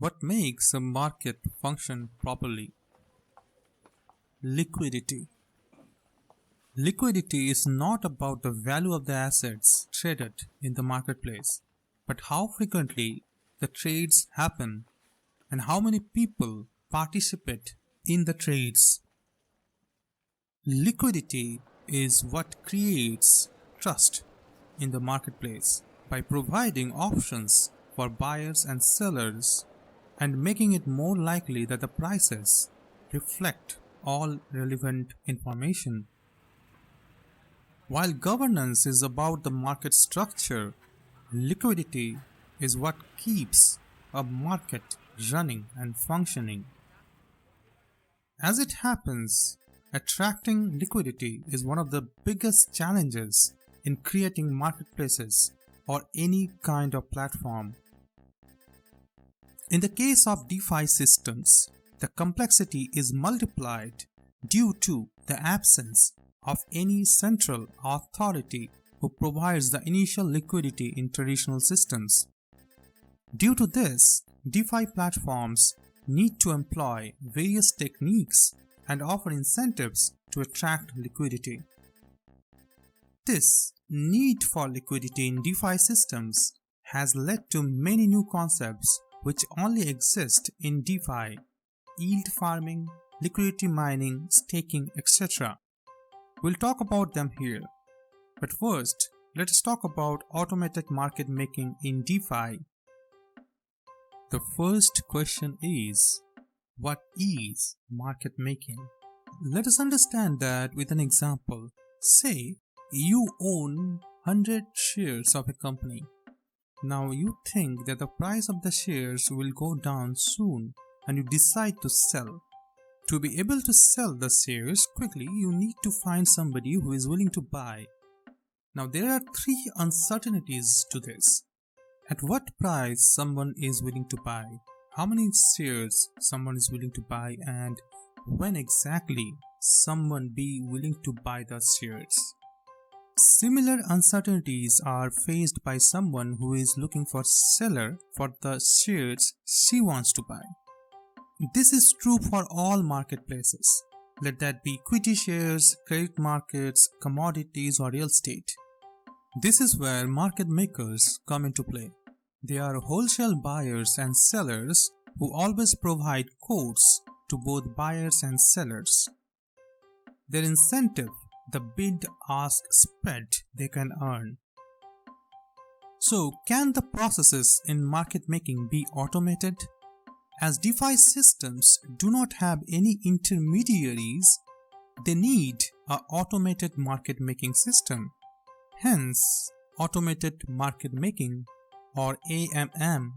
What makes a market function properly? Liquidity. Liquidity is not about the value of the assets traded in the marketplace, but how frequently the trades happen and how many people participate in the trades. Liquidity is what creates trust in the marketplace by providing options for buyers and sellers and making it more likely that the prices reflect all relevant information. While governance is about the market structure, liquidity is what keeps a market running and functioning. As it happens, attracting liquidity is one of the biggest challenges in creating marketplaces or any kind of platform. In the case of DeFi systems, the complexity is multiplied due to the absence of any central authority who provides the initial liquidity in traditional systems. Due to this, DeFi platforms need to employ various techniques and offer incentives to attract liquidity. This need for liquidity in DeFi systems has led to many new concepts which only exist in DeFi: yield farming, liquidity mining, staking, etc. We'll talk about them here. But first, let us talk about automated market making in DeFi. The first question is, what is market making? Let us understand that with an example. Say you own 100 shares of a company. Now you think that the price of the shares will go down soon and you decide to sell. To be able to sell the shares quickly, you need to find somebody who is willing to buy. Now there are three uncertainties to this. At what price someone is willing to buy, how many shares someone is willing to buy, and when exactly someone be willing to buy the shares. Similar uncertainties are faced by someone who is looking for seller for the shares she wants to buy. This is true for all marketplaces, let that be equity shares, credit markets, commodities, or real estate. This is where market makers come into play. They are wholesale buyers and sellers who always provide quotes to both buyers and sellers. Their incentive, the bid-ask spread they can earn. So, can the processes in market making be automated? As DeFi systems do not have any intermediaries, they need an automated market making system. Hence, automated market making or AMM.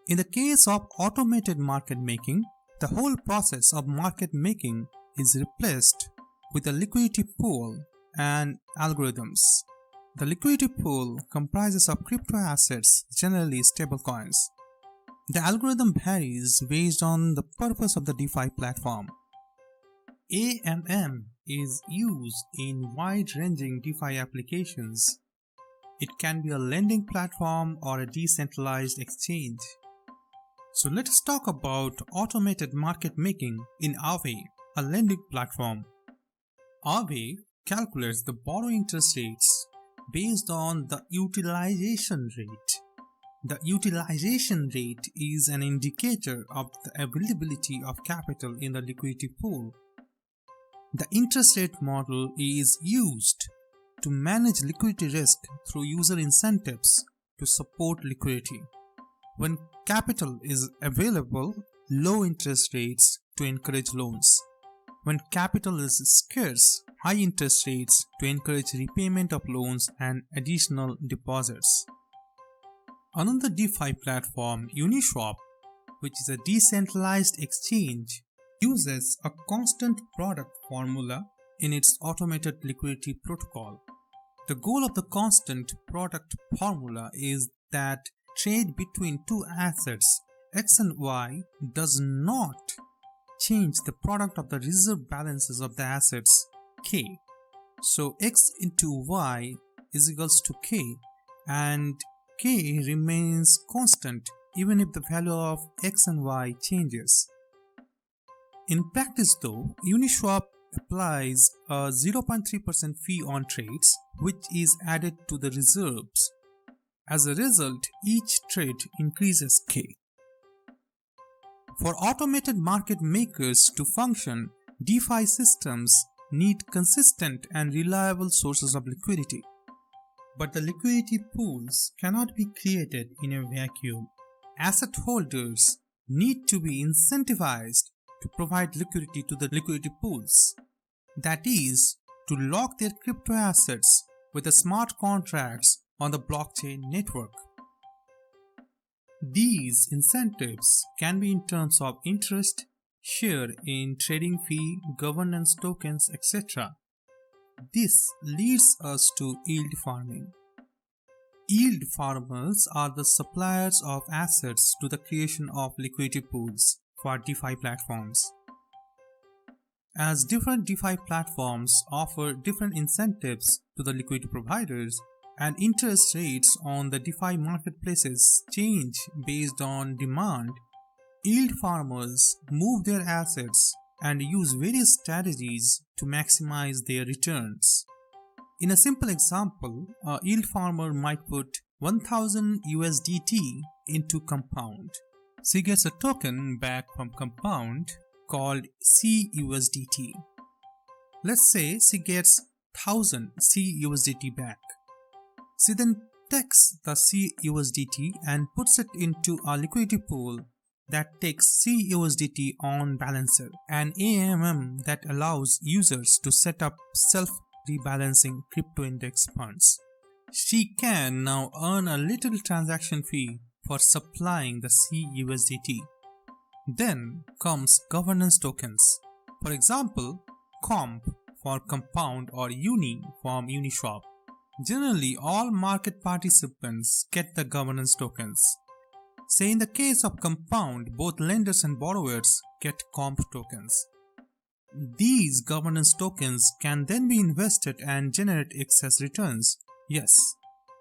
In the case of automated market making, the whole process of market making is replaced with a liquidity pool and algorithms. The liquidity pool comprises of crypto assets, generally stablecoins. The algorithm varies based on the purpose of the DeFi platform. AMM is used in wide-ranging DeFi applications. It can be a lending platform or a decentralized exchange. So let us talk about automated market making in Aave, a lending platform. Aave calculates the borrow interest rates based on the utilization rate. The utilization rate is an indicator of the availability of capital in the liquidity pool. The interest rate model is used to manage liquidity risk through user incentives to support liquidity. When capital is available, low interest rates to encourage loans. When capital is scarce, high interest rates to encourage repayment of loans and additional deposits. Another DeFi platform, Uniswap, which is a decentralized exchange, uses a constant product formula in its automated liquidity protocol. The goal of the constant product formula is that trade between two assets X and Y does not change the product of the reserve balances of the assets K. So X into Y is equals to K, and K remains constant even if the value of X and Y changes. In practice though, Uniswap applies a 0.3% fee on trades, which is added to the reserves. As a result, each trade increases K. For automated market makers to function, DeFi systems need consistent and reliable sources of liquidity. But the liquidity pools cannot be created in a vacuum. Asset holders need to be incentivized to provide liquidity to the liquidity pools. That is, to lock their crypto assets with the smart contracts on the blockchain network. These incentives can be in terms of interest, share in trading fee, governance tokens, etc. This leads us to yield farming. Yield farmers are the suppliers of assets to the creation of liquidity pools for DeFi platforms. As different DeFi platforms offer different incentives to the liquidity providers, and interest rates on the DeFi marketplaces change based on demand, yield farmers move their assets and use various strategies to maximize their returns. In a simple example, a yield farmer might put 1000 USDT into Compound. She gets a token back from Compound called CUSDT. Let's say she gets 1000 CUSDT back. She then takes the CUSDT and puts it into a liquidity pool that takes CUSDT on balancer, an AMM that allows users to set up self-rebalancing crypto index funds. She can now earn a little transaction fee for supplying the CUSDT. Then comes governance tokens. For example, COMP for Compound or UNI from Uniswap. Generally, all market participants get the governance tokens. Say in the case of Compound, both lenders and borrowers get COMP tokens. These governance tokens can then be invested and generate excess returns. Yes,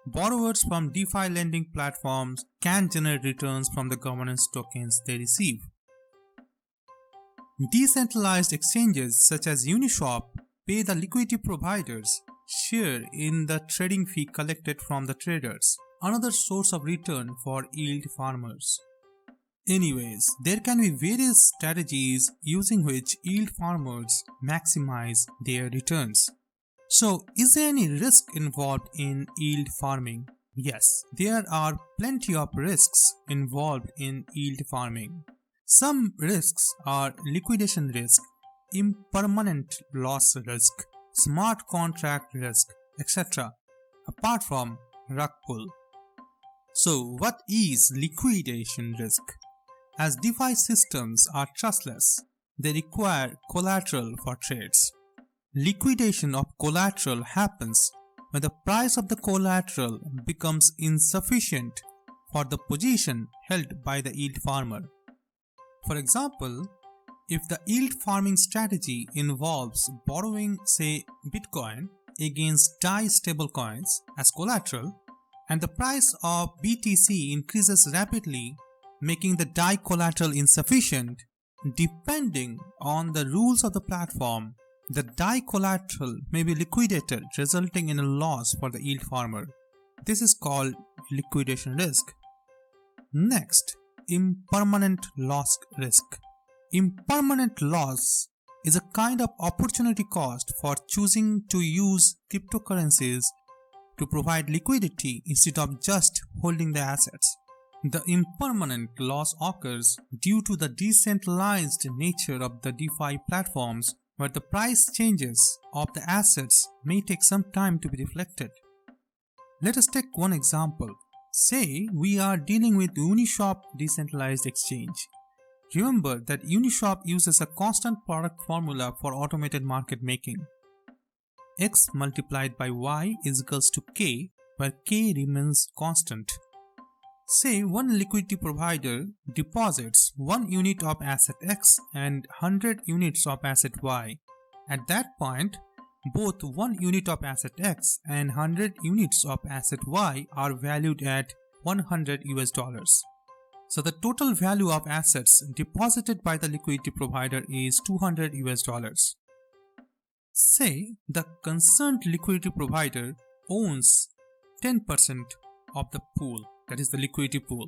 borrowers from DeFi lending platforms can generate returns from the governance tokens they receive. Decentralized exchanges such as Uniswap pay the liquidity providers share in the trading fee collected from the traders, another source of return for yield farmers. Anyways, there can be various strategies using which yield farmers maximize their returns. So, is there any risk involved in yield farming? Yes, there are plenty of risks involved in yield farming. Some risks are liquidation risk, impermanent loss risk, smart contract risk, etc. apart from rug pull. So what is liquidation risk? As DeFi systems are trustless, they require collateral for trades. Liquidation of collateral happens when the price of the collateral becomes insufficient for the position held by the yield farmer. For example, if the yield farming strategy involves borrowing, say, Bitcoin against DAI stablecoins as collateral, and the price of BTC increases rapidly, making the DAI collateral insufficient, depending on the rules of the platform, the DAI collateral may be liquidated, resulting in a loss for the yield farmer. This is called liquidation risk. Next, impermanent loss risk. Impermanent loss is a kind of opportunity cost for choosing to use cryptocurrencies to provide liquidity instead of just holding the assets. The impermanent loss occurs due to the decentralized nature of the DeFi platforms, where the price changes of the assets may take some time to be reflected. Let us take one example. Say we are dealing with Uniswap decentralized exchange. Remember that Uniswap uses a constant product formula for automated market making. X multiplied by Y is equals to K, where K remains constant. Say one liquidity provider deposits 1 unit of asset X and 100 units of asset Y. At that point, both 1 unit of asset X and 100 units of asset Y are valued at $100. So the total value of assets deposited by the liquidity provider is $200. Say the concerned liquidity provider owns 10% of the pool, that is the liquidity pool.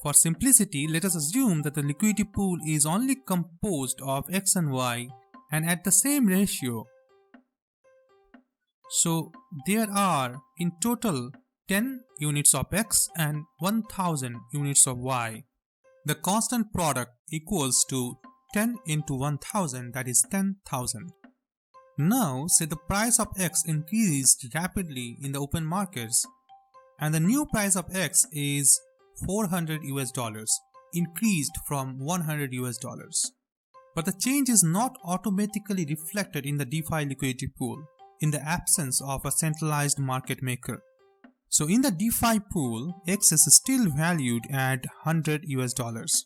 For simplicity, let us assume that the liquidity pool is only composed of X and Y and at the same ratio. So there are in total 10 units of X and 1000 units of Y. The constant product equals to 10 into 1000, that is 10,000. Now say the price of X increased rapidly in the open markets and the new price of X is $400, increased from $100. But the change is not automatically reflected in the DeFi liquidity pool in the absence of a centralized market maker. So in the DeFi pool, X is still valued at $100.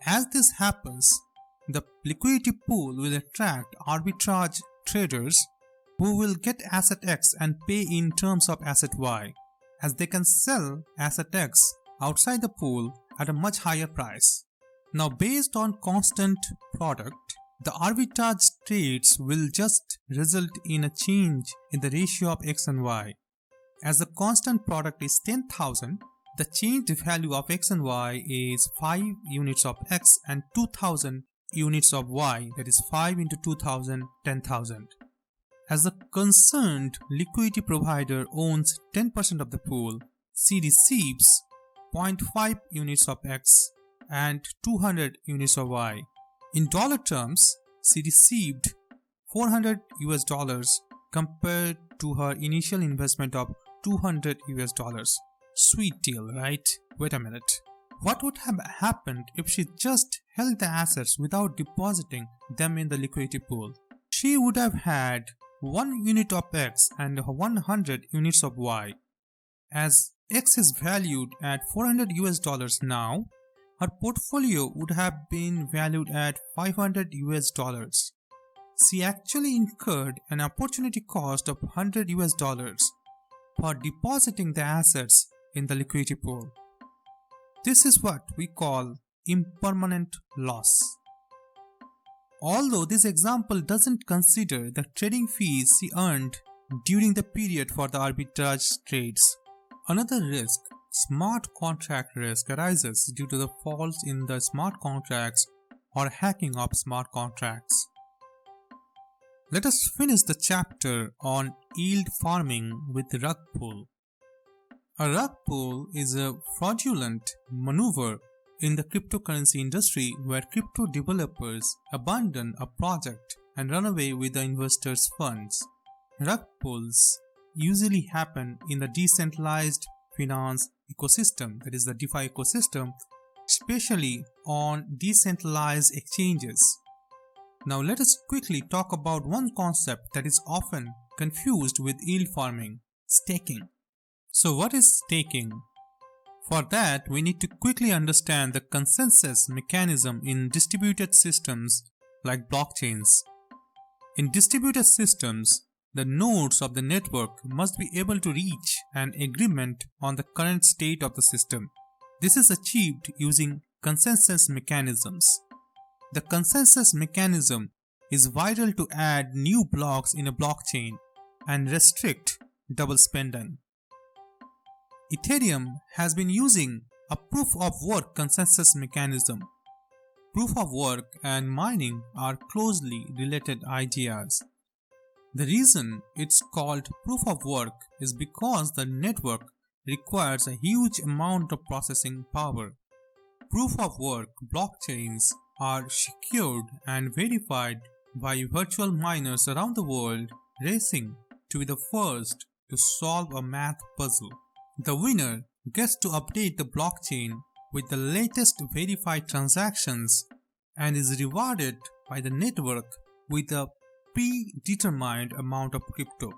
As this happens, the liquidity pool will attract arbitrage traders who will get asset X and pay in terms of asset Y, as they can sell asset X outside the pool at a much higher price. Now based on constant product, the arbitrage trades will just result in a change in the ratio of X and Y. As the constant product is 10,000, the changed value of X and Y is 5 units of X and 2000 units of Y, that is 5 into 2000, 10,000. As the concerned liquidity provider owns 10% of the pool, she receives 0.5 units of X and 200 units of Y. In dollar terms, she received $400 compared to her initial investment of $200. Sweet deal, right? Wait a minute. What would have happened if she just held the assets without depositing them in the liquidity pool? She would have had 1 unit of X and 100 units of Y. As X is valued at $400 now, her portfolio would have been valued at $500. She actually incurred an opportunity cost of $100 for depositing the assets in the liquidity pool. This is what we call impermanent loss. Although this example doesn't consider the trading fees she earned during the period for the arbitrage trades. Another risk, smart contract risk, arises due to the faults in the smart contracts or hacking of smart contracts. Let us finish the chapter on yield farming with rug pull. A rug pull is a fraudulent maneuver in the cryptocurrency industry where crypto developers abandon a project and run away with the investors' funds. Rug pulls usually happen in the decentralized finance ecosystem, that is the DeFi ecosystem, especially on decentralized exchanges. Now let us quickly talk about one concept that is often confused with yield farming: staking. So what is staking? For that, we need to quickly understand the consensus mechanism in distributed systems like blockchains. In distributed systems, the nodes of the network must be able to reach an agreement on the current state of the system. This is achieved using consensus mechanisms. The consensus mechanism is vital to add new blocks in a blockchain and restrict double spending. Ethereum has been using a proof of work consensus mechanism. Proof of work and mining are closely related ideas. The reason it's called proof of work is because the network requires a huge amount of processing power. Proof of work blockchains are secured and verified by virtual miners around the world racing to be the first to solve a math puzzle. The winner gets to update the blockchain with the latest verified transactions and is rewarded by the network with a predetermined amount of crypto.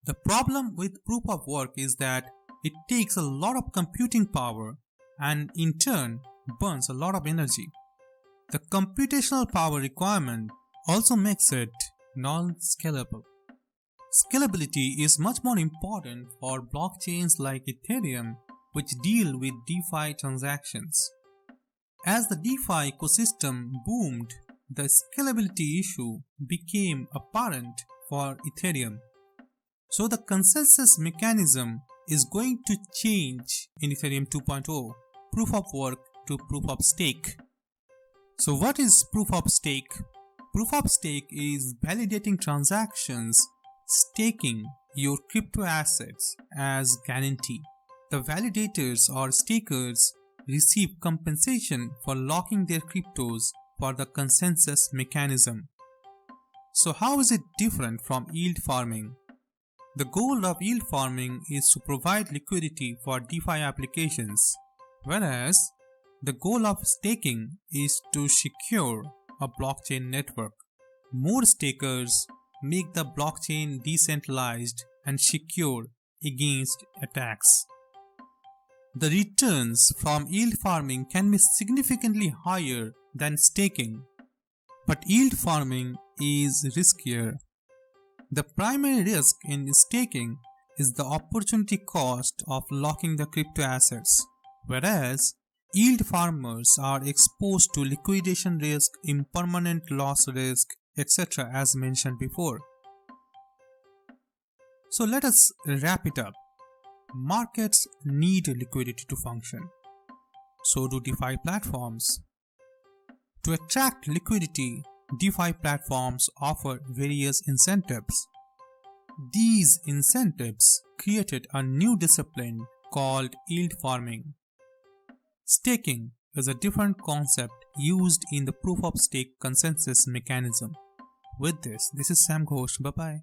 The problem with proof of work is that it takes a lot of computing power and in turn burns a lot of energy. The computational power requirement also makes it non-scalable. Scalability is much more important for blockchains like Ethereum which deal with DeFi transactions. As the DeFi ecosystem boomed, the scalability issue became apparent for Ethereum. So the consensus mechanism is going to change in Ethereum 2.0, proof of work to proof of stake. So what is proof of stake? Proof of stake is validating transactions, staking your crypto assets as guarantee. The validators or stakers receive compensation for locking their cryptos for the consensus mechanism. So how is it different from yield farming? The goal of yield farming is to provide liquidity for DeFi applications, whereas the goal of staking is to secure a blockchain network. More stakers make the blockchain decentralized and secure against attacks. The returns from yield farming can be significantly higher than staking, but yield farming is riskier. The primary risk in staking is the opportunity cost of locking the crypto assets, whereas yield farmers are exposed to liquidation risk, impermanent loss risk, etc. as mentioned before. So let us wrap it up. Markets need liquidity to function. So do DeFi platforms. To attract liquidity, DeFi platforms offer various incentives. These incentives created a new discipline called yield farming. Staking is a different concept used in the proof of stake consensus mechanism. With this is Sam Ghosh. Bye bye.